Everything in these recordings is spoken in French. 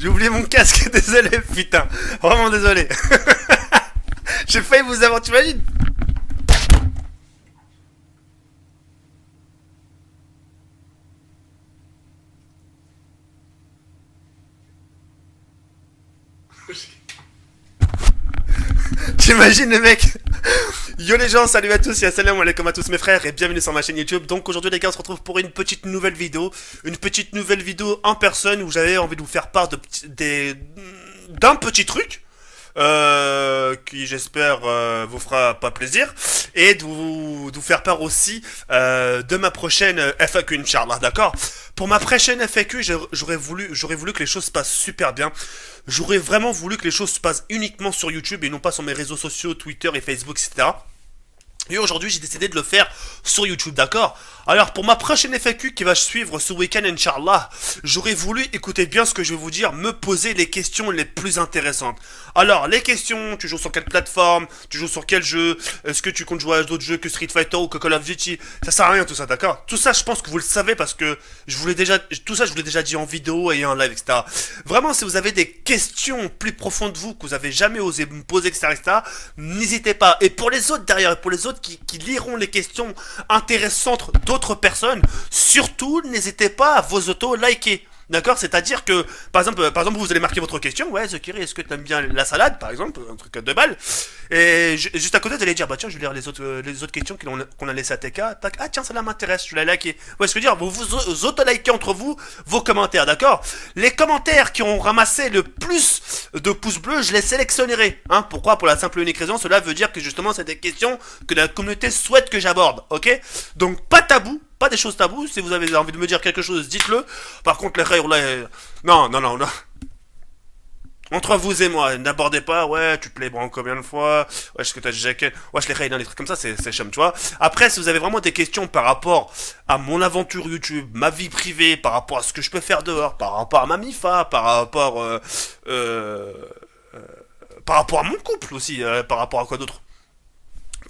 J'ai oublié mon casque, désolé, putain. Vraiment désolé. J'ai failli vous avoir, tu imagines? T'imagines le mec? Yo les gens, salut à tous et assalamu alaikum à tous mes frères et bienvenue sur ma chaîne YouTube. Donc aujourd'hui les gars, on se retrouve pour une petite nouvelle vidéo. Une petite nouvelle vidéo en personne où j'avais envie de vous faire part d'un petit truc. Qui j'espère vous fera pas plaisir et de vous faire part aussi de ma prochaine FAQ Inch'Allah, d'accord. Pour ma prochaine FAQ, j'aurais voulu que les choses se passent super bien. J'aurais vraiment voulu que les choses se passent uniquement sur YouTube et non pas sur mes réseaux sociaux, Twitter et Facebook, etc. Et aujourd'hui, j'ai décidé de le faire sur YouTube, d'accord? Alors, pour ma prochaine FAQ qui va suivre ce week-end, Inch'Allah, j'aurais voulu, écoutez bien ce que je vais vous dire, me poser les questions les plus intéressantes. Alors, les questions, tu joues sur quelle plateforme? Tu joues sur quel jeu? Est-ce que tu comptes jouer à d'autres jeux que Street Fighter ou que Call of Duty? Ça sert à rien tout ça, d'accord? Tout ça, je pense que vous le savez parce que tout ça, je vous l'ai déjà dit en vidéo et en live, etc. Vraiment, si vous avez des questions plus profondes de vous que vous avez jamais osé me poser, etc., n'hésitez pas. Et pour les autres derrière, pour les autres qui liront les questions intéressantes d'autres personnes, surtout n'hésitez pas à vos auto-liker. D'accord? C'est-à-dire que, par exemple, vous allez marquer votre question. Ouais, Zekiri, est-ce que tu aimes bien la salade, par exemple? Un truc de balle. Et juste à côté, vous allez dire, bah tiens, je vais lire les autres questions qu'on a laissées à TK. Tac, ah tiens, ça là m'intéresse, je vais la liker. Ouais, ce que je veux dire, vous auto-likez entre vous vos commentaires, d'accord? Les commentaires qui ont ramassé le plus de pouces bleus, je les sélectionnerai. Hein? Pourquoi? Pour la simple et unique raison, cela veut dire que justement, c'est des questions que la communauté souhaite que j'aborde, ok? Donc, pas tabou. Pas des choses taboues, si vous avez envie de me dire quelque chose, dites-le. Par contre, les règles, là, non, non, non, non. Entre vous et moi, n'abordez pas, ouais, tu te les branles combien de fois, ouais, est-ce que t'as déjà ouais, je les règles, les trucs comme ça, c'est chum, tu vois. Après, si vous avez vraiment des questions par rapport à mon aventure YouTube, ma vie privée, par rapport à ce que je peux faire dehors, par rapport à ma MIFA, euh, par rapport à mon couple aussi, par rapport à quoi d'autre?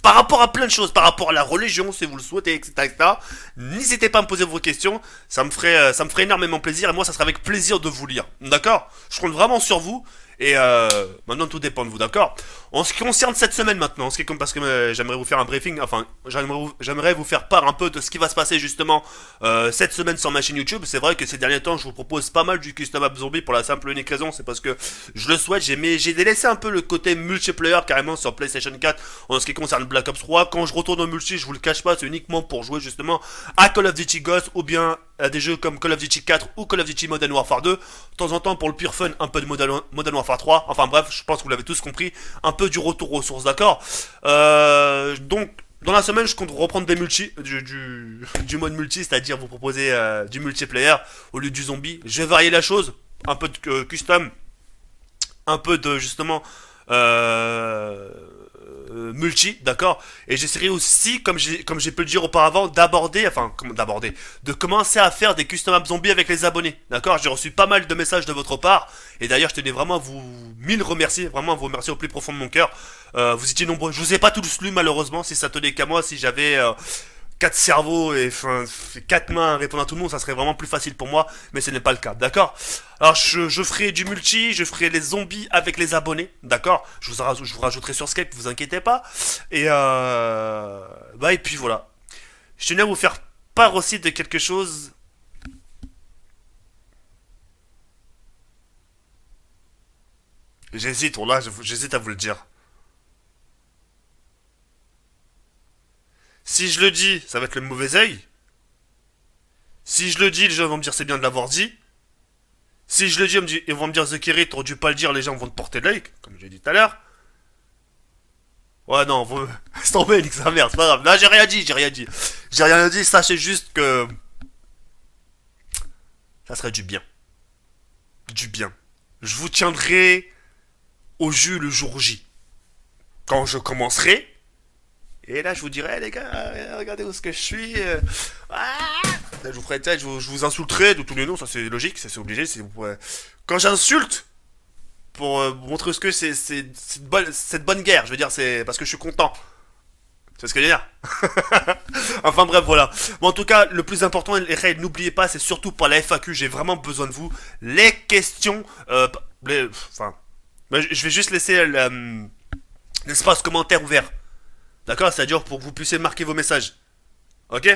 Par rapport à plein de choses, par rapport à la religion, si vous le souhaitez, etc., etc. N'hésitez pas à me poser vos questions, ça me ferait énormément plaisir, et moi, ça sera avec plaisir de vous lire, d'accord? Je compte vraiment sur vous, et maintenant, tout dépend de vous, d'accord? En ce qui concerne cette semaine maintenant, parce que j'aimerais vous faire un briefing, enfin, j'aimerais vous faire part un peu de ce qui va se passer, justement, cette semaine sur ma chaîne YouTube. C'est vrai que ces derniers temps, je vous propose pas mal du custom app zombie pour la simple et unique raison, c'est parce que je le souhaite, j'ai délaissé un peu le côté multiplayer, carrément, sur PlayStation 4, en ce qui concerne Black Ops 3. Quand je retourne au multi, je vous le cache pas, c'est uniquement pour jouer justement à Call of Duty Ghost ou bien à des jeux comme Call of Duty 4 ou Call of Duty Modern Warfare 2. De temps en temps, pour le pure fun, un peu de Modern Warfare 3. Enfin bref, je pense que vous l'avez tous compris. Un peu du retour aux sources, d'accord. Donc, dans la semaine, je compte reprendre des du mode multi, c'est-à-dire vous proposer du multiplayer au lieu du zombie. Je vais varier la chose. Un peu de custom, un peu de justement multi, d'accord. Et j'essaierai aussi, comme j'ai pu le dire auparavant, de commencer à faire des custom apps zombies avec les abonnés, d'accord. J'ai reçu pas mal de messages de votre part, et d'ailleurs je tenais vraiment à vous mille remercier, vraiment à vous remercier au plus profond de mon cœur. Vous étiez nombreux, je vous ai pas tous lus malheureusement. Si ça tenait qu'à moi, si j'avais quatre cerveaux et enfin quatre mains à répondre à tout le monde, ça serait vraiment plus facile pour moi, mais ce n'est pas le cas, d'accord. Alors je ferai du multi, je ferai les zombies avec les abonnés, d'accord. Je vous rajouterai sur Skype, vous inquiétez pas. Et et puis voilà. Je tenais à vous faire part aussi de quelque chose. J'hésite à vous le dire. Si je le dis, ça va être le mauvais œil. Si je le dis, les gens vont me dire c'est bien de l'avoir dit. Si je le dis, ils vont me dire Zekiri, t'aurais dû pas le dire, les gens vont te porter l'œil, comme j'ai dit tout à l'heure. Ouais, non, vous... c'est tombé, nique sa mère, c'est pas grave. Là, j'ai rien dit, j'ai rien dit. J'ai rien dit, sachez juste que... ça serait du bien. Du bien. Je vous tiendrai au jus le jour J. Quand je commencerai. Et là, je vous dirai, les gars, regardez où est-ce que je suis. Là, je vous ferai tête, je vous insulterai de tous les noms, ça c'est logique, ça c'est obligé. Quand j'insulte, pour montrer ce que c'est cette bonne guerre, je veux dire, c'est parce que je suis content. C'est ce que je veux dire. Enfin bref, voilà. Bon, en tout cas, le plus important, les règles, n'oubliez pas, c'est surtout pour la FAQ, j'ai vraiment besoin de vous. Les questions, enfin, je vais juste laisser l'espace commentaire ouvert. D'accord? C'est-à-dire pour que vous puissiez marquer vos messages. Ok?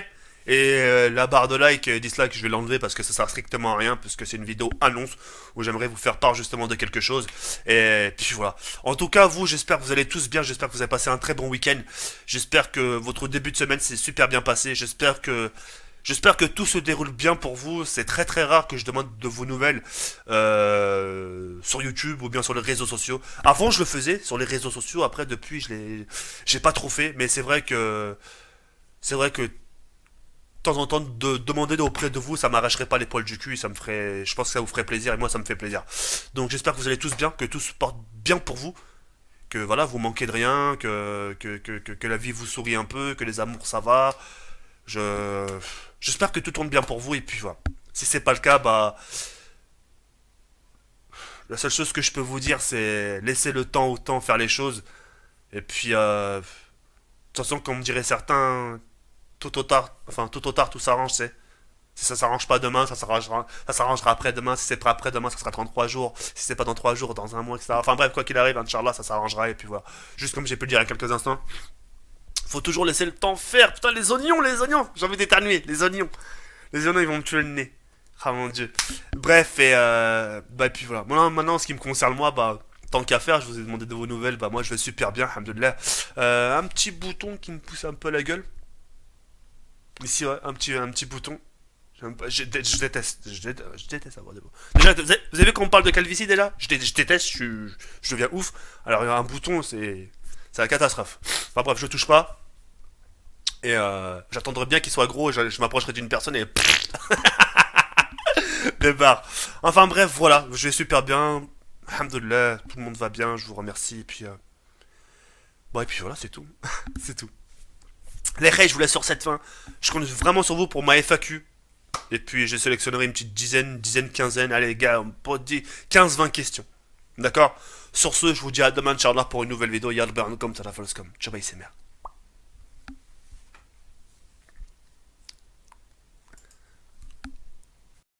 Et la barre de like et dislike, je vais l'enlever parce que ça sert strictement à rien, puisque c'est une vidéo annonce où j'aimerais vous faire part justement de quelque chose. Et puis voilà. En tout cas, vous, j'espère que vous allez tous bien, j'espère que vous avez passé un très bon week-end. J'espère que votre début de semaine s'est super bien passé. J'espère que tout se déroule bien pour vous. C'est très très rare que je demande de vos nouvelles sur YouTube ou bien sur les réseaux sociaux. Avant, je le faisais sur les réseaux sociaux. Après, depuis, j'ai pas trop fait. Mais c'est vrai que de temps en temps de demander auprès de vous, ça m'arracherait pas les poils du cul. Ça me ferait, je pense que ça vous ferait plaisir et moi, ça me fait plaisir. Donc, j'espère que vous allez tous bien, que tout se porte bien pour vous. Que voilà, vous manquez de rien, que la vie vous sourit un peu, que les amours ça va. Je J'espère que tout tourne bien pour vous et puis voilà. Si c'est pas le cas, bah la seule chose que je peux vous dire c'est laisser le temps au temps faire les choses et puis de toute façon comme diraient certains tout au tard tout s'arrange, c'est si ça s'arrange pas demain, ça s'arrangera après-demain. Si c'est pas après-demain, ça sera dans 3 jours. Si c'est pas dans 3 jours, dans un mois, etc. Enfin bref, quoi qu'il arrive, Inch'Allah, ça s'arrangera. Et puis voilà. Juste comme j'ai pu le dire il y a quelques instants, faut toujours laisser le temps faire. Putain, les oignons, j'ai envie d'éternuer, les oignons. Les oignons, ils vont me tuer le nez. Ah mon dieu. Bref, bah, et puis voilà. Maintenant, en ce qui me concerne, moi, bah, tant qu'à faire, je vous ai demandé de vos nouvelles. Bah, moi, je vais super bien, alhamdoulilah. Un petit bouton qui me pousse un peu la gueule. Ici, ouais, un petit bouton. Je déteste avoir des mots. Déjà, vous avez vu qu'on me parle de calvitie déjà je déteste, je deviens ouf. Alors, il y a un bouton, c'est la catastrophe. Enfin bref, je touche pas. Et j'attendrai bien qu'il soit gros, je m'approcherai d'une personne et départ. Enfin bref, voilà, je vais super bien. Alhamdoulilah, tout le monde va bien, je vous remercie. Et puis, bon, et puis voilà, c'est tout. C'est tout. Les raids, je vous laisse sur cette fin. Je compte vraiment sur vous pour ma FAQ. Et puis, je sélectionnerai une petite dizaine, quinzaine. Allez, les gars, on peut dire 15-20 questions. D'accord? Sur ce, je vous dis à demain, Inch'Allah, pour une nouvelle vidéo. Yallah, comme ça, la comme. Ciao, bye, c'est merde.